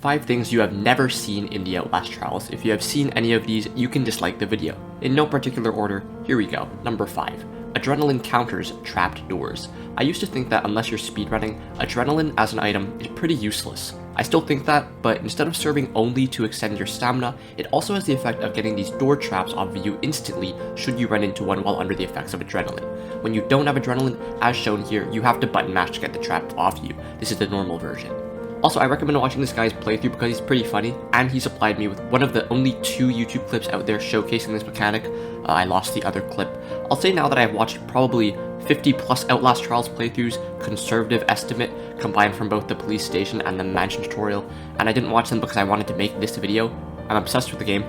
5 things you have never seen in the Outlast Trials. If you have seen any of these, you can dislike the video. In no particular order, here we go. Number 5. Adrenaline counters trapped doors. I used to think that unless you're speedrunning, adrenaline as an item is pretty useless. I still think that, but instead of serving only to extend your stamina, it also has the effect of getting these door traps off of you instantly should you run into one while under the effects of adrenaline. When you don't have adrenaline, as shown here, you have to button mash to get the trap off you. This is the normal version. Also, I recommend watching this guy's playthrough because he's pretty funny, and he supplied me with one of the only 2 YouTube clips out there showcasing this mechanic. I lost the other clip. I'll say now that I've watched probably 50 plus Outlast Trials playthroughs, conservative estimate, combined from both the police station and the mansion tutorial, and I didn't watch them because I wanted to make this video. I'm obsessed with the game.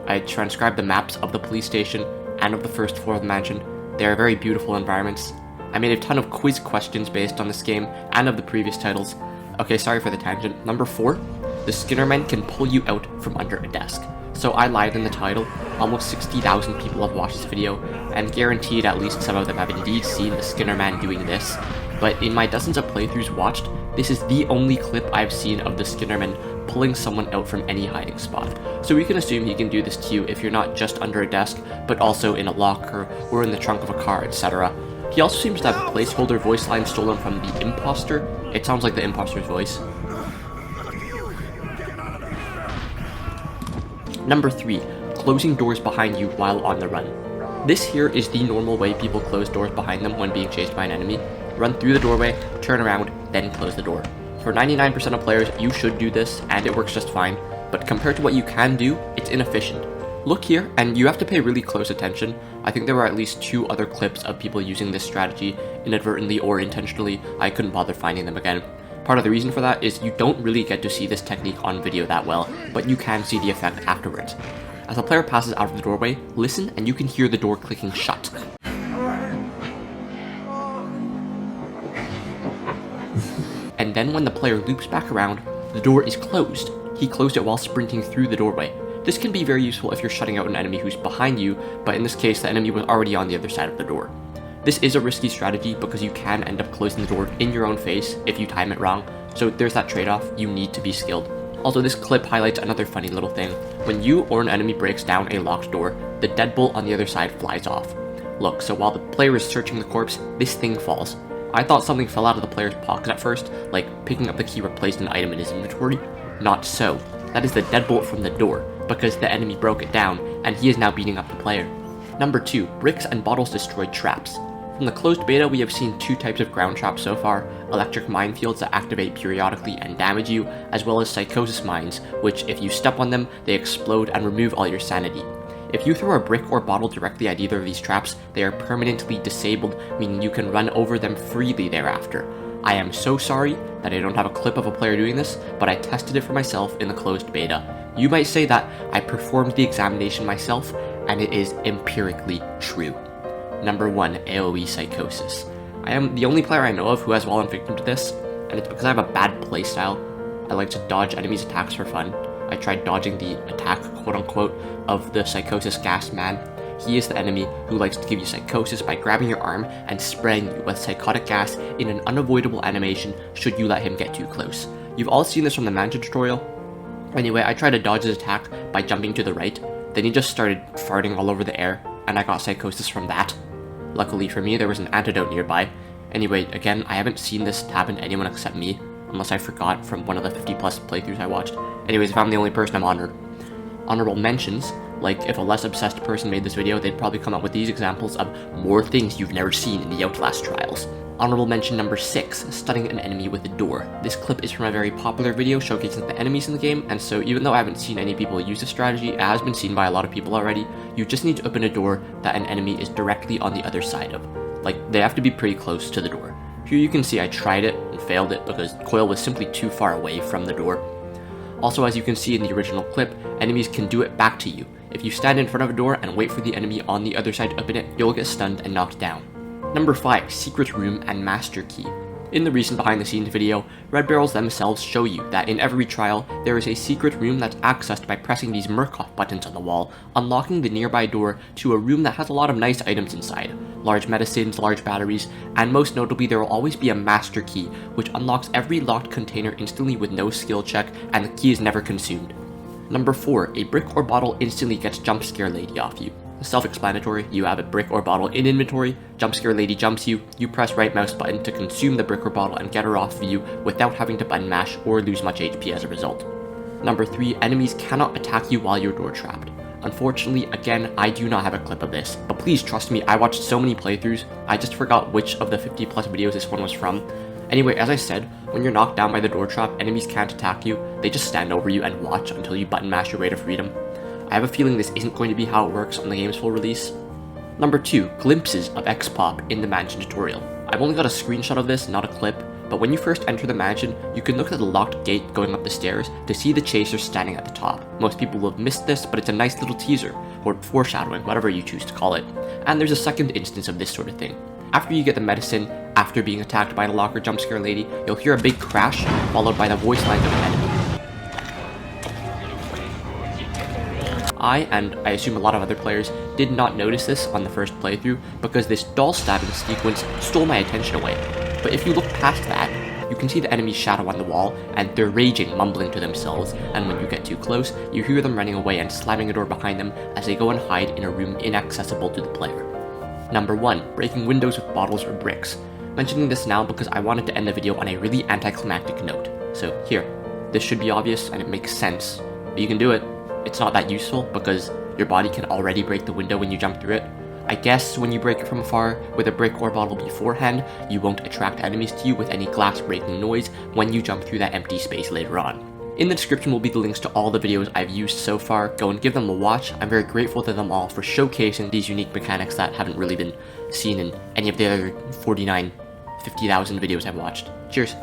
I transcribed the maps of the police station and of the first floor of the mansion. They are very beautiful environments. I made a ton of quiz questions based on this game and of the previous titles. Okay, sorry for the tangent. Number 4, the Skinnermen can pull you out from under a desk. So I lied in the title. Almost 60,000 people have watched this video, and guaranteed at least some of them have indeed seen the Skinnerman doing this. But in my dozens of playthroughs watched, this is the only clip I've seen of the Skinnerman pulling someone out from any hiding spot. So we can assume he can do this to you if you're not just under a desk, but also in a locker or in the trunk of a car, etc. He also seems to have placeholder voice lines stolen from the imposter. It sounds like the imposter's voice. Number 3, closing doors behind you while on the run. This here is the normal way people close doors behind them when being chased by an enemy. Run through the doorway, turn around, then close the door. For 99% of players, you should do this, and it works just fine, but compared to what you can do, it's inefficient. Look here, and you have to pay really close attention. I think there were at least 2 other clips of people using this strategy, inadvertently or intentionally. I couldn't bother finding them again. Part of the reason for that is you don't really get to see this technique on video that well, but you can see the effect afterwards. As the player passes out of the doorway, listen and you can hear the door clicking shut. And then when the player loops back around, the door is closed. He closed it while sprinting through the doorway. This can be very useful if you're shutting out an enemy who's behind you, but in this case the enemy was already on the other side of the door. This is a risky strategy because you can end up closing the door in your own face if you time it wrong, so there's that trade-off. You need to be skilled. Also, this clip highlights another funny little thing. When you or an enemy breaks down a locked door, the deadbolt on the other side flies off. Look, so while the player is searching the corpse, this thing falls. I thought something fell out of the player's pocket at first, like picking up the key replaced an item in his inventory. Not so. That is the deadbolt from the door, because the enemy broke it down, and he is now beating up the player. Number 2, bricks and bottles destroy traps. From the closed beta, we have seen 2 types of ground traps so far: electric minefields that activate periodically and damage you, as well as psychosis mines, which if you step on them, they explode and remove all your sanity. If you throw a brick or bottle directly at either of these traps, they are permanently disabled, meaning you can run over them freely thereafter. I am so sorry that I don't have a clip of a player doing this, but I tested it for myself in the closed beta. You might say that I performed the examination myself, and it is empirically true. Number 1, AoE psychosis. I am the only player I know of who has fallen victim to this, and it's because I have a bad playstyle. I like to dodge enemies' attacks for fun. I tried dodging the attack, quote-unquote, of the psychosis gas man. He is the enemy who likes to give you psychosis by grabbing your arm and spraying you with psychotic gas in an unavoidable animation should you let him get too close. You've all seen this from the mansion tutorial. Anyway, I tried to dodge his attack by jumping to the right, then he just started farting all over the air, and I got psychosis from that. Luckily for me, there was an antidote nearby. Anyway, again, I haven't seen this happen to anyone except me, unless I forgot from one of the 50 plus playthroughs I watched. Anyways, if I'm the only person, I'm honored. Honourable mentions, like if a less obsessed person made this video, they'd probably come up with these examples of more things you've never seen in the Outlast Trials. Honourable mention number 6, stunning an enemy with a door. This clip is from a very popular video showcasing the enemies in the game, and so even though I haven't seen any people use this strategy, it has been seen by a lot of people already. You just need to open a door that an enemy is directly on the other side of. Like, they have to be pretty close to the door. Here you can see I tried it and failed it because Coil was simply too far away from the door. Also, as you can see in the original clip, enemies can do it back to you. If you stand in front of a door and wait for the enemy on the other side to open it, you'll get stunned and knocked down. Number 5, secret room and master key. In the recent behind the scenes video, Red Barrels themselves show you that in every trial, there is a secret room that's accessed by pressing these Murkoff buttons on the wall, unlocking the nearby door to a room that has a lot of nice items inside. large medicines, large batteries, and most notably there will always be a master key, which unlocks every locked container instantly with no skill check, and the key is never consumed. Number 4, a brick or bottle instantly gets jumpscare lady off you. Self-explanatory, you have a brick or bottle in inventory, jumpscare lady jumps you, you press right mouse button to consume the brick or bottle and get her off of you without having to button mash or lose much HP as a result. Number 3, enemies cannot attack you while you're door trapped. Unfortunately, again, I do not have a clip of this, but please trust me, I watched so many playthroughs, I just forgot which of the 50 plus videos this one was from. Anyway, as I said, when you're knocked down by the door trap, enemies can't attack you, they just stand over you and watch until you button mash your way to freedom. I have a feeling this isn't going to be how it works on the game's full release. Number 2, glimpses of X-Pop in the mansion tutorial. I've only got a screenshot of this, not a clip, but when you first enter the mansion, you can look at the locked gate going up the stairs to see the chaser standing at the top. Most people will have missed this, but it's a nice little teaser, or foreshadowing, whatever you choose to call it. And there's a second instance of this sort of thing. After you get the medicine, after being attacked by the locker jumpscare lady, you'll hear a big crash, followed by the voice lines of an enemy. I, and I assume a lot of other players, did not notice this on the first playthrough because this doll stabbing sequence stole my attention away. But if you look past that, you can see the enemy's shadow on the wall, and they're raging, mumbling to themselves, and when you get too close, you hear them running away and slamming a door behind them as they go and hide in a room inaccessible to the player. Number 1, breaking windows with bottles or bricks. Mentioning this now because I wanted to end the video on a really anticlimactic note. So here, this should be obvious and it makes sense, but you can do it. It's not that useful because your body can already break the window when you jump through it. I guess when you break it from afar with a brick or bottle beforehand, you won't attract enemies to you with any glass breaking noise when you jump through that empty space later on. In the description will be the links to all the videos I've used so far, go and give them a watch. I'm very grateful to them all for showcasing these unique mechanics that haven't really been seen in any of the other 50,000 videos I've watched. Cheers!